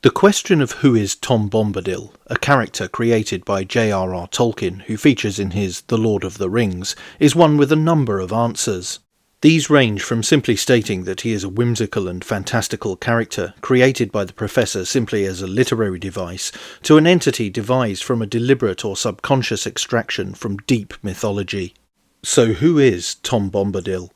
The question of who is Tom Bombadil, a character created by J.R.R. Tolkien who features in his The Lord of the Rings, is one with a number of answers. These range from simply stating that he is a whimsical and fantastical character created by the professor simply as a literary device, to an entity devised from a deliberate or subconscious extraction from deep mythology. So who is Tom Bombadil?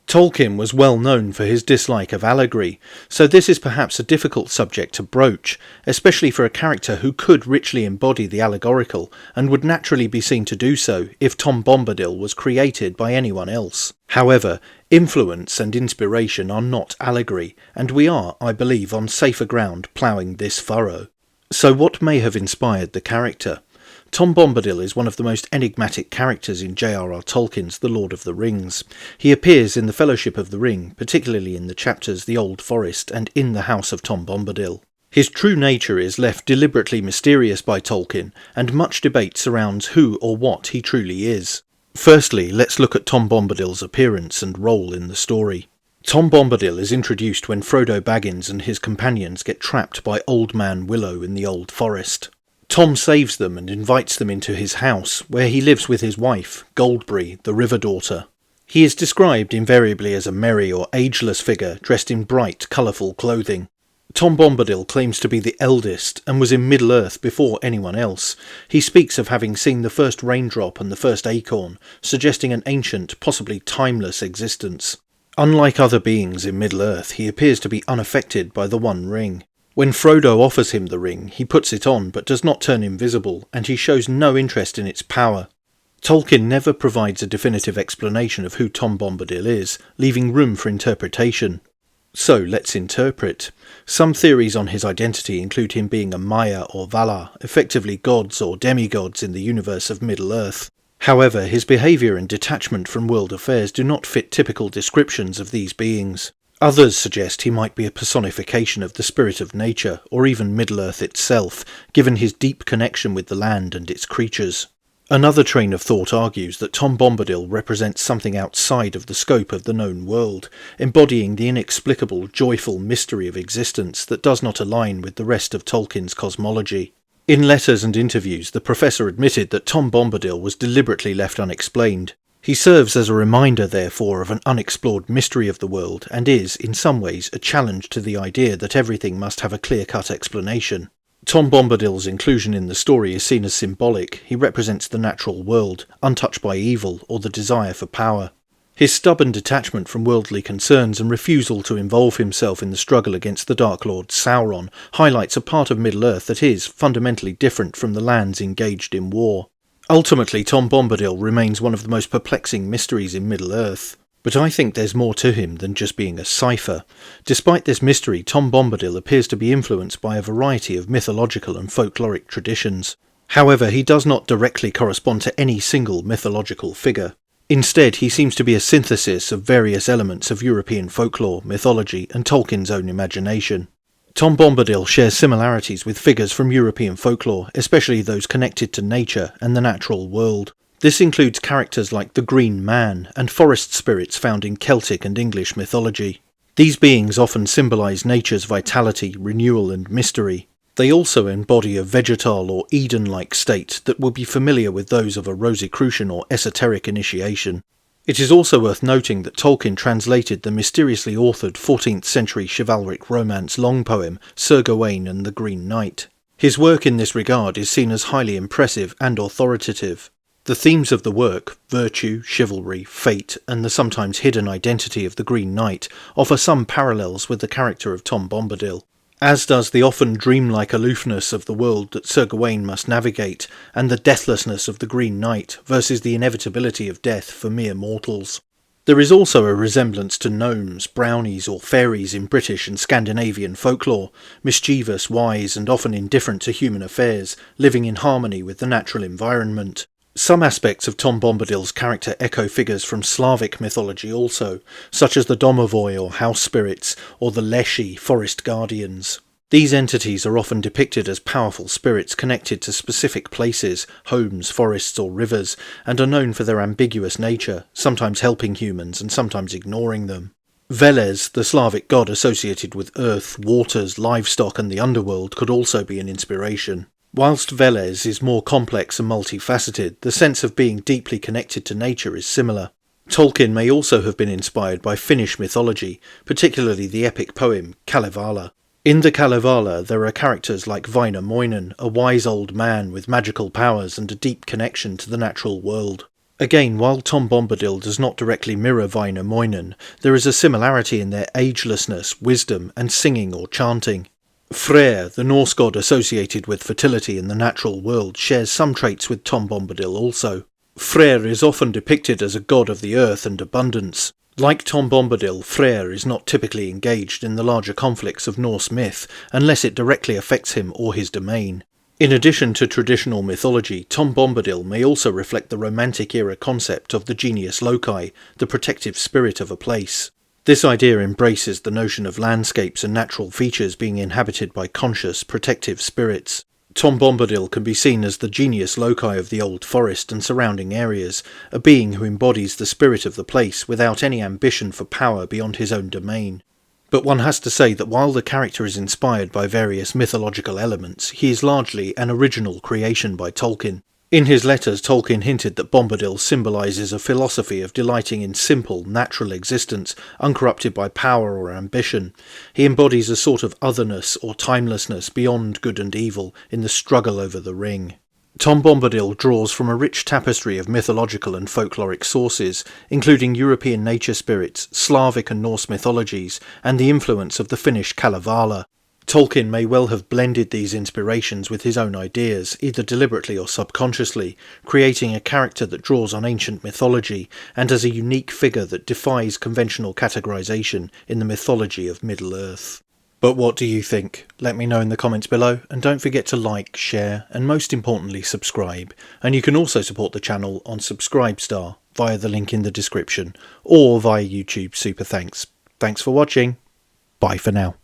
Tolkien was well known for his dislike of allegory, so this is perhaps a difficult subject to broach, especially for a character who could richly embody the allegorical and would naturally be seen to do so if Tom Bombadil was created by anyone else. However, influence and inspiration are not allegory, and we are, I believe, on safer ground ploughing this furrow. So what may have inspired the character? Tom Bombadil is one of the most enigmatic characters in J.R.R. Tolkien's The Lord of the Rings. He appears in the Fellowship of the Ring, particularly in the chapters The Old Forest and In the House of Tom Bombadil. His true nature is left deliberately mysterious by Tolkien, and much debate surrounds who or what he truly is. Firstly, let's look at Tom Bombadil's appearance and role in the story. Tom Bombadil is introduced when Frodo Baggins and his companions get trapped by Old Man Willow in the Old Forest. Tom saves them and invites them into his house, where he lives with his wife, Goldberry, the River Daughter. He is described invariably as a merry or ageless figure dressed in bright, colourful clothing. Tom Bombadil claims to be the eldest and was in Middle-earth before anyone else. He speaks of having seen the first raindrop and the first acorn, suggesting an ancient, possibly timeless existence. Unlike other beings in Middle-earth, he appears to be unaffected by the One Ring. When Frodo offers him the ring, he puts it on but does not turn invisible, and he shows no interest in its power. Tolkien never provides a definitive explanation of who Tom Bombadil is, leaving room for interpretation. So let's interpret. Some theories on his identity include him being a Maya or Valar, effectively gods or demigods in the universe of Middle-earth. However, his behaviour and detachment from world affairs do not fit typical descriptions of these beings. Others suggest he might be a personification of the spirit of nature, or even Middle-earth itself, given his deep connection with the land and its creatures. Another train of thought argues that Tom Bombadil represents something outside of the scope of the known world, embodying the inexplicable, joyful mystery of existence that does not align with the rest of Tolkien's cosmology. In letters and interviews, the professor admitted that Tom Bombadil was deliberately left unexplained. He serves as a reminder, therefore, of an unexplored mystery of the world, and is, in some ways, a challenge to the idea that everything must have a clear-cut explanation. Tom Bombadil's inclusion in the story is seen as symbolic. He represents the natural world, untouched by evil or the desire for power. His stubborn detachment from worldly concerns and refusal to involve himself in the struggle against the Dark Lord Sauron highlights a part of Middle-earth that is fundamentally different from the lands engaged in war. Ultimately, Tom Bombadil remains one of the most perplexing mysteries in Middle-earth. But I think there's more to him than just being a cipher. Despite this mystery, Tom Bombadil appears to be influenced by a variety of mythological and folkloric traditions. However, he does not directly correspond to any single mythological figure. Instead, he seems to be a synthesis of various elements of European folklore, mythology, and Tolkien's own imagination. Tom Bombadil shares similarities with figures from European folklore, especially those connected to nature and the natural world. This includes characters like the Green Man and forest spirits found in Celtic and English mythology. These beings often symbolise nature's vitality, renewal and mystery. They also embody a vegetal or Eden-like state that will be familiar with those of a Rosicrucian or esoteric initiation. It is also worth noting that Tolkien translated the mysteriously authored 14th century chivalric romance long poem Sir Gawain and the Green Knight. His work in this regard is seen as highly impressive and authoritative. The themes of the work, virtue, chivalry, fate, and the sometimes hidden identity of the Green Knight, offer some parallels with the character of Tom Bombadil, as does the often dreamlike aloofness of the world that Sir Gawain must navigate, and the deathlessness of the Green Knight versus the inevitability of death for mere mortals. There is also a resemblance to gnomes, brownies, or fairies in British and Scandinavian folklore, mischievous, wise, and often indifferent to human affairs, living in harmony with the natural environment. Some aspects of Tom Bombadil's character echo figures from Slavic mythology also, such as the domovoi or house spirits, or the leshi, forest guardians. These entities are often depicted as powerful spirits connected to specific places, homes, forests or rivers, and are known for their ambiguous nature, sometimes helping humans and sometimes ignoring them. Veles, the Slavic god associated with earth, waters, livestock and the underworld, could also be an inspiration. Whilst Veles is more complex and multifaceted, the sense of being deeply connected to nature is similar. Tolkien may also have been inspired by Finnish mythology, particularly the epic poem Kalevala. In the Kalevala there are characters like Väinämöinen, a wise old man with magical powers and a deep connection to the natural world. Again, while Tom Bombadil does not directly mirror Väinämöinen, there is a similarity in their agelessness, wisdom and singing or chanting. Freyr, the Norse god associated with fertility in the natural world, shares some traits with Tom Bombadil also. Freyr is often depicted as a god of the earth and abundance. Like Tom Bombadil, Freyr is not typically engaged in the larger conflicts of Norse myth unless it directly affects him or his domain. In addition to traditional mythology, Tom Bombadil may also reflect the Romantic era concept of the genius loci, the protective spirit of a place. This idea embraces the notion of landscapes and natural features being inhabited by conscious, protective spirits. Tom Bombadil can be seen as the genius loci of the old forest and surrounding areas, a being who embodies the spirit of the place without any ambition for power beyond his own domain. But one has to say that while the character is inspired by various mythological elements, he is largely an original creation by Tolkien. In his letters, Tolkien hinted that Bombadil symbolises a philosophy of delighting in simple, natural existence, uncorrupted by power or ambition. He embodies a sort of otherness or timelessness beyond good and evil in the struggle over the ring. Tom Bombadil draws from a rich tapestry of mythological and folkloric sources, including European nature spirits, Slavic and Norse mythologies, and the influence of the Finnish Kalevala. Tolkien may well have blended these inspirations with his own ideas, either deliberately or subconsciously, creating a character that draws on ancient mythology and as a unique figure that defies conventional categorization in the mythology of Middle-earth. But what do you think? Let me know in the comments below, and don't forget to like, share, and most importantly subscribe. And you can also support the channel on Subscribestar via the link in the description, or via YouTube Super Thanks. Thanks for watching. Bye for now.